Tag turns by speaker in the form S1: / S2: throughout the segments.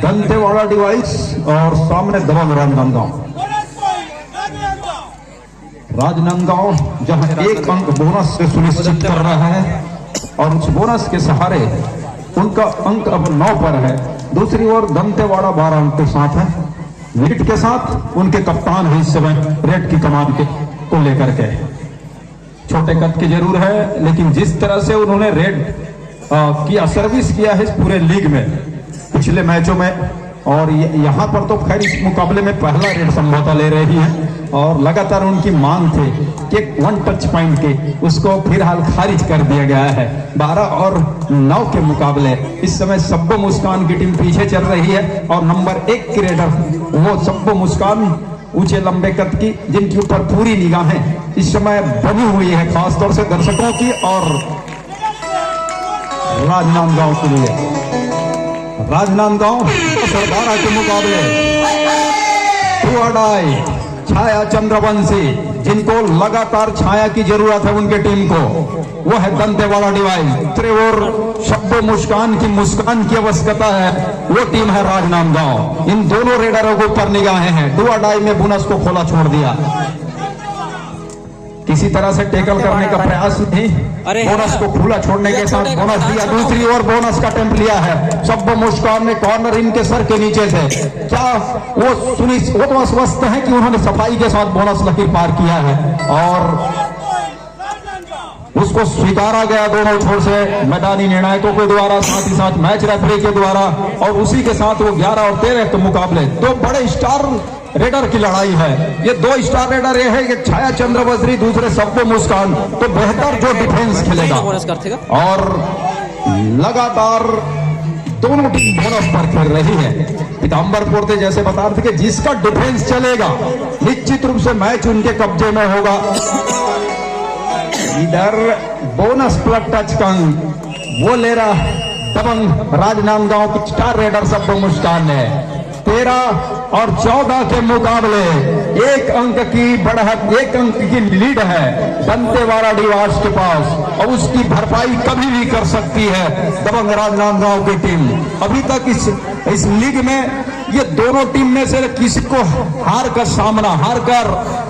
S1: Dantewada device और सामने दबंग राजनांदगांव। राजनांदगांव जहां एक अंक बोनस से सुनिश्चित कर रहा है और उस बोनस के सहारे उनका अंक अब 9 पर है। दूसरी ओर दंतेवाड़ा 12 अंक के साथ है। लीड के साथ उनके कप्तान है इस समय रेड की कमान को लेकर के। छोटे कद के जरूर है, लेकिन जिस तरह से उन्होंने रेड किया सर्विस किया है इस पूरे लीग में पिछले मैचों में, और यहाँ पर तो खैर इस मुकाबले में पहला रेड समझौता ले रही है और लगातार उनकी मांग थी कि 1 टच पॉइंट के उसको फिलहाल खारिज कर दिया गया है। 12 और 9 के मुकाबले इस समय सब्बो मुस्कान की टीम पीछे चल रही है और नंबर 1 की रेडर वो सब्बो मुस्कान ऊंचे लंबे कद की, जिनके ऊपर पूरी निगाहें इस समय बनी हुई है खासतौर से दर्शकों की और राजनांदगांव के लिए। राजनांदगांव सरदारा के मुकाबले छाया चंद्रवंशी, जिनको लगातार छाया की जरूरत है उनके टीम को, वो है दंतेवाड़ा डिवाइस। दूसरे ओर शब्बो मुस्कान की आवश्यकता है, वो टीम है राजनांदगांव। इन दोनों रेडरों को ऊपर निगाहें हैं। डू और डाई में बोनस को खोला छोड़ दिया, किसी तरह से टेकल करने का प्रयास नहीं, बोनस को खुला छोड़ने के साथ बोनस दिया। दूसरी ओर बोनस का अटेम्प्ट लिया है शब्बो मुस्कान ने कॉर्नर इनके सर के नीचे से। क्या वो तो अस्वस्थ है कि उन्होंने सफाई के साथ बोनस लकीर पार किया है और उसको स्वीकारा गया दोनों छोर से मैदानी निर्णायकों के द्वारा, साथ ही साथ मैच रेफरी के द्वारा, और उसी के साथ वो 11 और 13 के मुकाबले 2 बड़े स्टार रेडर की लड़ाई है। ये 2 स्टार रेडर ये है कि छाया चंद्रवंशी, दूसरे शब्बो मुस्कान, तो बेहतर जो डिफेंस खेलेगा और लगातार दोनों टीम बोनस पर खेल रही है। पीताम्बर पोर्ते जैसे बता रहे थे कि जिसका डिफेंस चलेगा निश्चित रूप से मैच उनके कब्जे में होगा। इधर बोनस प्लस टच का वो ले रहा दबंग राजनांदगांव की स्टार रेडर शब्बो मुस्कान ने। 13 और 14 के मुकाबले 1 अंक की बढ़त, 1 अंक की लीड है दंतेवाड़ा डिवाइस के पास और उसकी भरपाई कभी भी कर सकती है दबंग राजनांदगांव की टीम। अभी तक इस लीग में ये दोनों टीम में से किसी को हार कर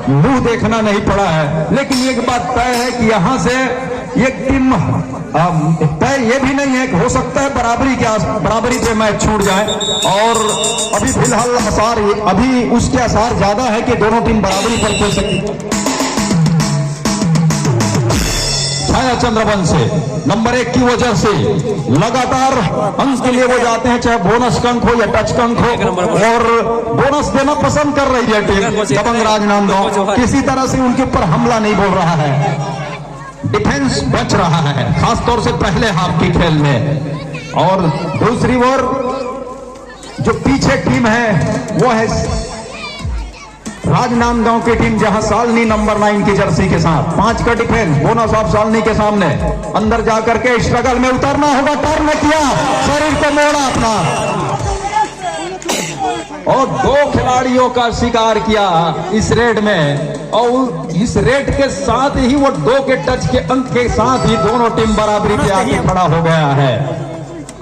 S1: मुंह देखना नहीं पड़ा है, लेकिन एक बात तय है कि यहां से एक टीम तय ये भी नहीं है कि हो सकता है बराबरी पे मैच छूट जाए, और अभी फिलहाल अभी उसके आसार ज्यादा है कि दोनों टीम बराबरी पर खेल सके। छाया चंद्रवंशी नंबर 1 की वजह से लगातार अंक के लिए वो जाते हैं, चाहे बोनस का अंक हो या टच का अंक हो, और बोनस देना पसंद कर रही है टीम दबंग राजनांदगांव। किसी तरह से उनके ऊपर हमला नहीं बोल रहा है, डिफेंस बच रहा है खासतौर से पहले हाफ की खेल में। और दूसरी ओर जो पीछे टीम है वो है राजनांदगांव की टीम, जहां सालनी नंबर 9 की जर्सी के साथ 5 का डिफेंस, बोनस ऑफ सालनी के सामने अंदर जाकर के स्ट्रगल में उतरना होगा। टर्न किया, शरीर को मोड़ा अपना और 2 खिलाड़ियों का शिकार किया इस रेड में, और इस रेड के साथ ही वो 2 के टच के अंक के साथ ही दोनों टीम बराबरी पे आके खड़ा हो गया है।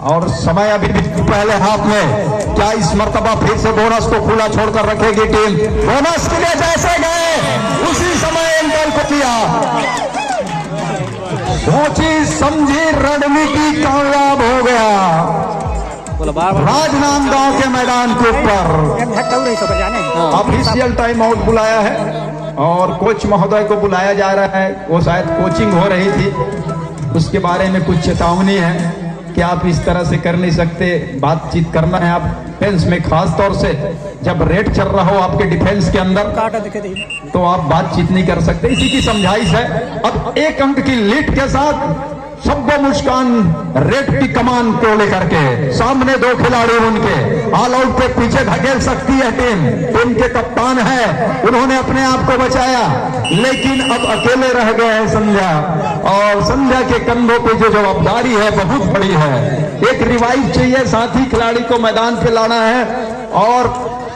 S1: और समय अभी पहले हाफ में क्या इस मर्तबा फिर से बोनस को खुला छोड़कर रखेगी टीम? बोनस के लिए जैसे गए उसी समय एंगल को किया, सोची समझी रणनीति कामयाब हो गया राजनांदगांव के मैदान के ऊपर। ऑफिशियल टाइम आउट बुलाया है और कोच महोदय को बुलाया जा रहा है, वो शायद कोचिंग हो रही थी, उसके बारे में कुछ चेतावनी है कि आप इस तरह से कर नहीं सकते, बातचीत करना है आप डिफेंस में, खास तौर से जब रेड चल रहा हो आपके डिफेंस के अंदर तो आप बातचीत नहीं कर सकते, इसी की समझाइश है। अब 1 अंक की लीड के साथ सब्बो मुस्कान रेड की कमान को लेकर के सामने दो खिलाड़ी उनके ऑल आउट पे पीछे धकेल सकती है टीम के कप्तान है, उन्होंने अपने आप को बचाया, लेकिन अब अकेले रह गए हैं संध्या, और संध्या के कंधों पे जो जवाबदारी है बहुत बड़ी है। एक रिवाइव चाहिए, साथी खिलाड़ी को मैदान पे लाना है, और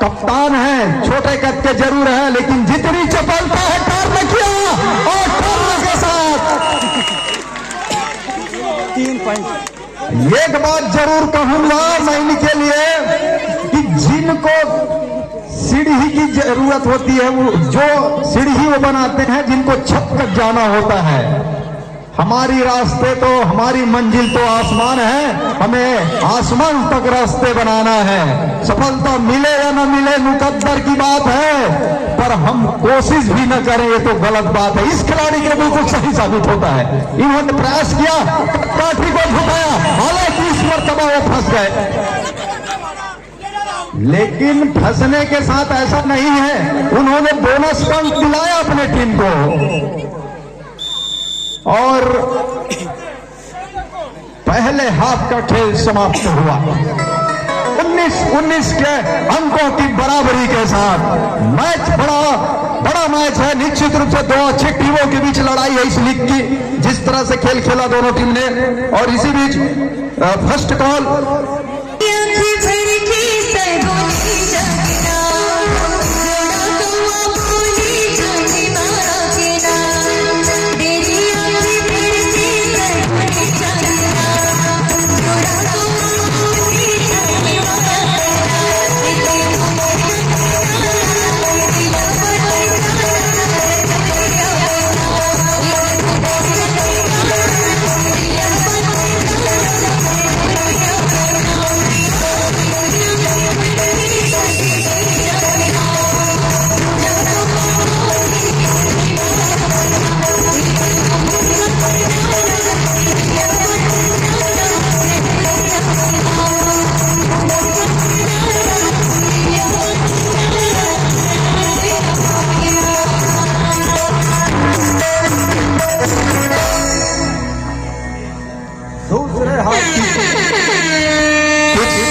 S1: कप्तान है, छोटे कद के जरूर है, लेकिन जितनी चपलता है टर्न किया और टर्न के साथ
S2: 3 पॉइंट।
S1: एक बात जरूर कहूंगा मैं इनके लिए कि जिनको सीढ़ी की जरूरत होती है, वो जो सीढ़ी वो बनाते हैं, जिनको छत तक जाना होता है। हमारी रास्ते तो, हमारी मंजिल तो आसमान है, हमें आसमान तक रास्ते बनाना है। सफलता मिले या न मिले मुकद्दर की बात है, पर हम कोशिश भी न करें ये तो गलत बात है। इस खिलाड़ी के बिल्कुल सही साबित होता है, इन्होंने प्रयास किया, काठी को झुकाया, हालांकि इस मर्तबा वो फंस गए, लेकिन फंसने के साथ ऐसा नहीं है, उन्होंने बोनस का अंक दिलाया अपने टीम को, और पहले हाफ का खेल समाप्त हुआ 19-19 के अंकों की बराबरी के साथ। मैच बड़ा मैच है, निश्चित रूप से दो अच्छी टीमों के बीच लड़ाई है इस लीग की, जिस तरह से खेल खेला दोनों टीम ने। और इसी बीच फर्स्ट कॉल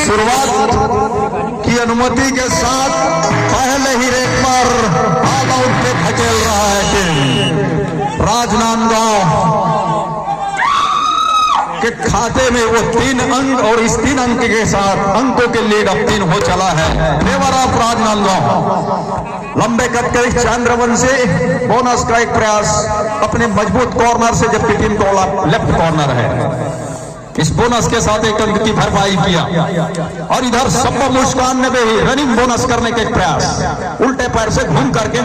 S1: शुरुआत की अनुमति के साथ पहले ही रेत पर ऑल आउट पे धकेल रहा है टीम। राजनांदगांव के खाते में वो 3 अंक, और इस 3 अंक के साथ अंकों के लीड अब 3 हो चला है फेवर ऑफ राजनांदगांव। लंबे कद के चंद्रवंशी बोनस का एक प्रयास अपने मजबूत कॉर्नर से, जबकि टीम को लेफ्ट कॉर्नर है, इस बोनस के साथ एक अंक की भरपाई किया। और इधर सब्बो मुस्कान ने भी रनिंग बोनस करने के प्रयास, उल्टे पैर से घूम करके,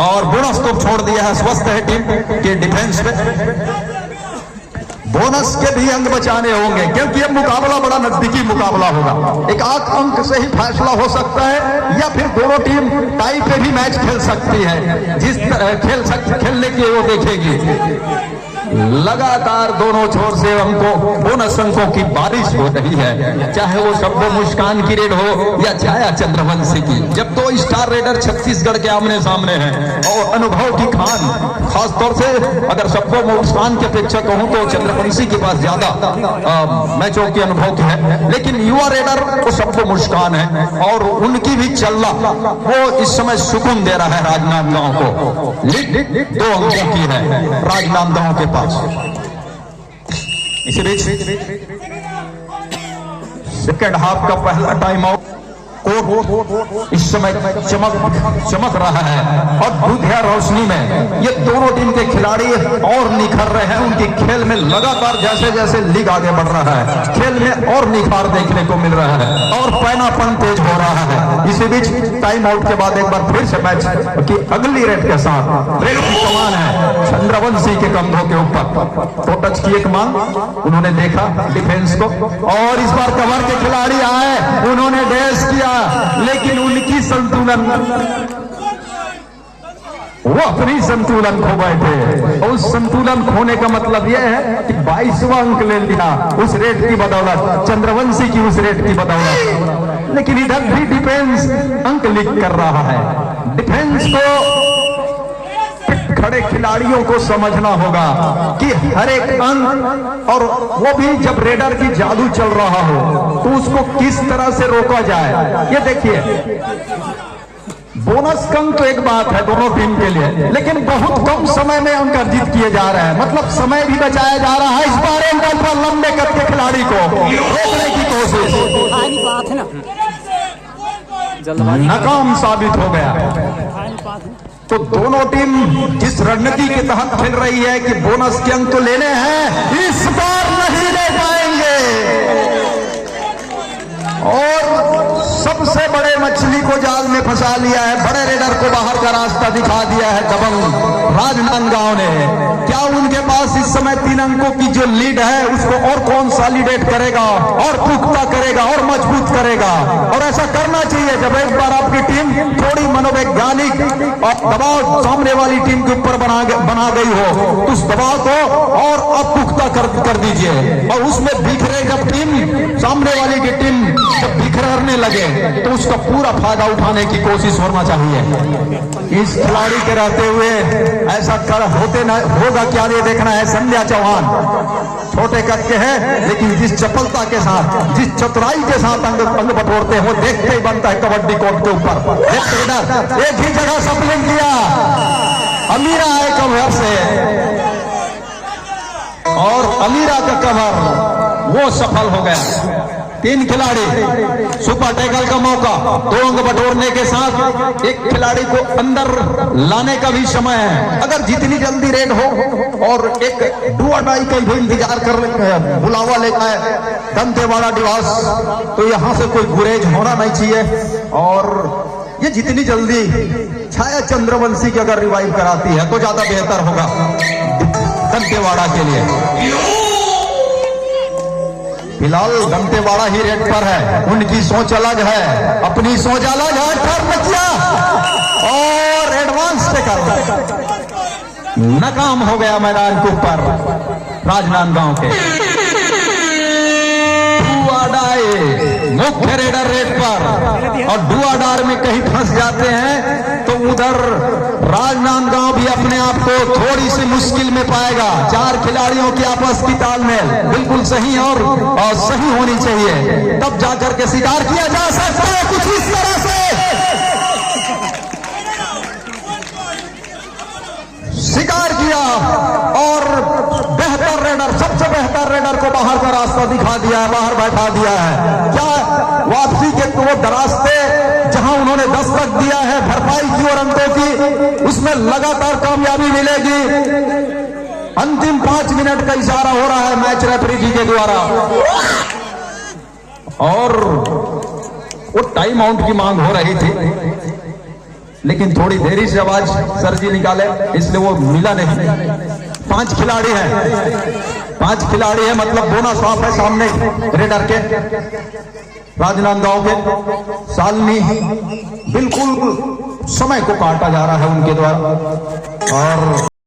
S1: और बोनस को छोड़ दिया है। स्वस्थ है टीम के डिफेंस पे, बोनस के भी अंक बचाने होंगे, क्योंकि अब मुकाबला बड़ा नजदीकी मुकाबला होगा। एक 8 अंक से ही फैसला हो सकता है, या फिर दोनों टीम टाई पे भी मैच खेल सकती है। जिस खेलने की वो देखेगी, लगातार दोनों छोर से बोनस अंकों की बारिश हो रही है, चाहे वो सब्बो मुस्कान की रेड हो या छाया चंद्रवंशी की। जब 2 स्टार रेडर छत्तीसगढ़ के आमने सामने हैं, और अनुभव की खान, खासतौर से अगर सब्बो मुस्कान की अपेक्षा कहूं तो चंद्रवंशी के पास ज्यादा मैचों के अनुभव की है, लेकिन युवा रेडर वो सब्बो मुस्कान है, और उनकी भी चलना वो इस समय सुकून दे रहा है राजनांदगांव को। लीड 2 अंकों की है राजनांदगांव के पास। इसी बीच सेकेंड हाफ का पहला टाइम आउट कोर्ट इस समय चमक रहा है, और दूधिया रोशनी में ये दोनों टीम के खिलाड़ी और निखर रहे हैं। उनकी खेल में लगातार जैसे जैसे लीग आगे बढ़ रहा है, खेल में और निखार देखने को मिल रहा है, और पैनापन तेज हो रहा है। इसी बीच टाइम आउट के बाद एक बार फिर से मैच की अगली रेड के साथ, रेड की कमान है चंद्रवंशी के कंधों के ऊपर। तो टच की एक मांग, उन्होंने देखा डिफेंस को, और इस बार कवर के खिलाड़ी आए, उन्होंने डैश किया, लेकिन उनकी संतुलन, वो अपनी संतुलन खो बैठे। उस संतुलन खोने का मतलब यह है कि 22वां अंक ले लिया उस रेट की बदौलत, चंद्रवंशी की उस रेट की बदौलत। लेकिन इधर भी डिफेंस अंक लीक कर रहा है, डिफेंस को खड़े खिलाड़ियों को समझना होगा कि हर एक अंक, और वो भी जब रेडर की जादू चल रहा हो तो उसको किस तरह से रोका जाए। ये देखिए, बोनस का अंक तो एक बात है दोनों टीम के लिए, लेकिन बहुत कम समय में अंक अर्जित किए जा रहे हैं, मतलब समय भी बचाया जा रहा है। इस बार एक लंबे कद के खिलाड़ी को रोकने की कोशिश
S2: बात है ना, जल्दबाजी
S1: नाकाम साबित हो गया। तो दोनों टीम जिस रणनीति के तहत खेल रही है कि बोनस के अंक तो लेने हैं, इस बार नहीं ले पाएंगे। और सबसे बड़े मछली को जाल में फंसा लिया है, बड़े रेडर को बाहर का रास्ता दिखा दिया है दबंग राजनांदगांव ने। क्या उनके पास इस समय 3 अंकों की जो लीड है उसको और कंसोलिडेट करेगा और पुख्ता करेगा और मजबूत करेगा? और ऐसा करना चाहिए जब एक बार आपकी टीम थोड़ी मनोवैज्ञानिक और दबाव सामने वाली टीम के ऊपर बना गई हो तो उस दबाव को और अब पुख्ता कर दीजिए। और उसमें बिखरे जब टीम, सामने वाली की टीम जब बिखरने लगे तो उसका पूरा फायदा उठाने की कोशिश होना चाहिए। इस खिलाड़ी के रहते हुए ऐसा होगा क्या, ये देखना है। संध्या चौहान छोटे कद के हैं, लेकिन जिस चपलता के साथ, जिस चतुराई के साथ अंग बटोरते हो, देखते ही बनता है कबड्डी कोर्ट के ऊपर। एक ही जगह सप्लिंग किया, अमीरा है कवर से, और अमीरा का कवर वो सफल हो गया। 3 खिलाड़ी, सुपर टैकल का मौका, 2 अंक बटोरने के साथ एक खिलाड़ी को अंदर लाने का भी समय है। अगर जितनी जल्दी रेड हो और एक डू और डाई का भी इंतजार कर बुलावा लेता है दंतेवाड़ा निवास, तो यहां से कोई गुरेज होना नहीं चाहिए। और ये जितनी जल्दी छाया चंद्रवंशी की अगर रिवाइव कराती है तो ज्यादा बेहतर होगा दंतेवाड़ा के लिए। फिलहाल दंतेवाड़ा ही रेड पर है, उनकी सोच अलग है, अपनी सोच अलग है। टर्न किया और एडवांस टेकल नाकाम हो गया मैदान के ऊपर राजनांदगांव के। मुख्य रेडर रेड पर, और डुआडार में कहीं फंस जाते हैं तो उधर राजनांदगांव भी अपने आप को थोड़ी सी मुश्किल में पाएगा। 4 खिलाड़ियों की आपस की तालमेल बिल्कुल सही और सही होनी चाहिए, तब जाकर के शिकार किया जा सकता है। कुछ इस तरह से शिकार किया और बेहतर रेडर, सबसे बेहतर रेडर को बाहर का रास्ता दिखा दिया है, बाहर बैठा दिया है। क्या वापसी के वो रास्ते जहां उन्होंने दस्तक दिया है भरपाई की और अंकों की, उसमें लगातार कामयाबी मिलेगी। अंतिम 5 मिनट का इशारा हो रहा है मैच रेफरी जी के द्वारा, और वो टाइम आउट की मांग हो रही थी, लेकिन थोड़ी देरी से आवाज सर जी निकाले इसलिए वो मिला नहीं। 5 खिलाड़ी हैं, 5 खिलाड़ी हैं, मतलब बोनस ऑफ है सामने रेडर के राजनांदगांव के। सालनी बिल्कुल समय को काटा जा रहा है उनके द्वारा, और